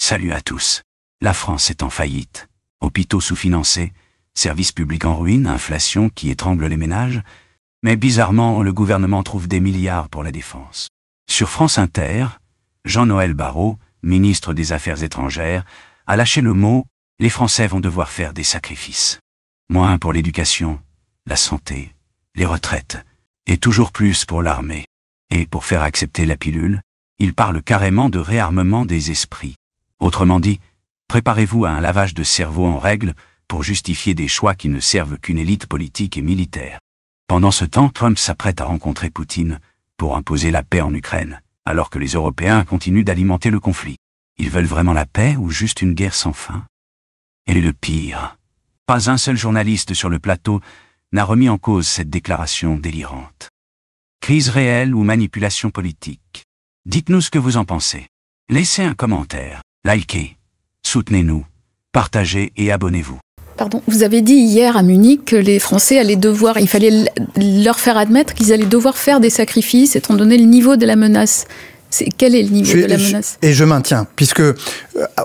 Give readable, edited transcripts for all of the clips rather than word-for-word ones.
Salut à tous. La France est en faillite. Hôpitaux sous-financés, services publics en ruine, inflation qui étrangle les ménages. Mais bizarrement, le gouvernement trouve des milliards pour la défense. Sur France Inter, Jean-Noël Barrot, ministre des Affaires étrangères, a lâché le mot « Les Français vont devoir faire des sacrifices ». Moins pour l'éducation, la santé, les retraites, et toujours plus pour l'armée. Et pour faire accepter la pilule, il parle carrément de réarmement des esprits. Autrement dit, préparez-vous à un lavage de cerveau en règle pour justifier des choix qui ne servent qu'une élite politique et militaire. Pendant ce temps, Trump s'apprête à rencontrer Poutine pour imposer la paix en Ukraine, alors que les Européens continuent d'alimenter le conflit. Ils veulent vraiment la paix ou juste une guerre sans fin? Et le pire, pas un seul journaliste sur le plateau n'a remis en cause cette déclaration délirante. Crise réelle ou manipulation politique? Dites-nous ce que vous en pensez. Laissez un commentaire, likez, soutenez-nous, partagez et abonnez-vous. Pardon, vous avez dit hier à Munich que les Français allaient devoir, il fallait leur faire admettre qu'ils allaient devoir faire des sacrifices étant donné le niveau de la menace. Quel est le niveau de la menace? Et je maintiens, puisque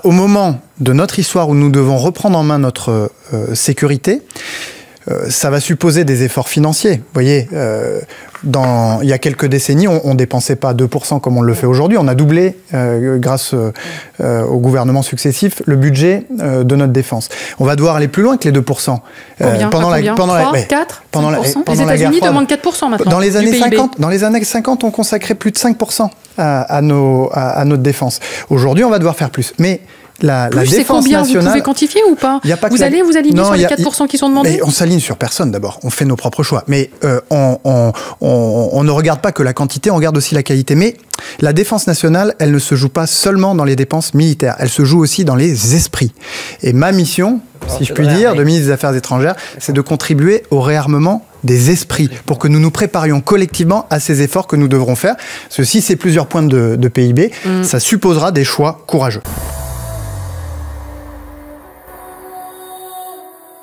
au moment de notre histoire où nous devons reprendre en main notre sécurité, ça va supposer des efforts financiers. Vous voyez, il y a quelques décennies, on ne dépensait pas 2% comme on le fait aujourd'hui. On a doublé, grâce aux gouvernements successifs, le budget de notre défense. On va devoir aller plus loin que les 2%. Combien? 3, 4, les États-Unis demandent 4% maintenant. Dans les années 50, on consacrait plus de 5% à notre défense. Aujourd'hui, on va devoir faire plus. Mais la défense nationale... Vous pouvez quantifier ou pas? Vous allez vous aligner sur les 4% qui sont demandés? Mais on s'aligne sur personne d'abord, on fait nos propres choix. Mais on ne regarde pas que la quantité, on regarde aussi la qualité. Mais la défense nationale, elle ne se joue pas seulement dans les dépenses militaires, elle se joue aussi dans les esprits. Et ma mission, si je puis dire, de ministre des Affaires étrangères, c'est de contribuer au réarmement des esprits, pour que nous nous préparions collectivement à ces efforts que nous devrons faire. Ceci, c'est plusieurs points de PIB, ça supposera des choix courageux.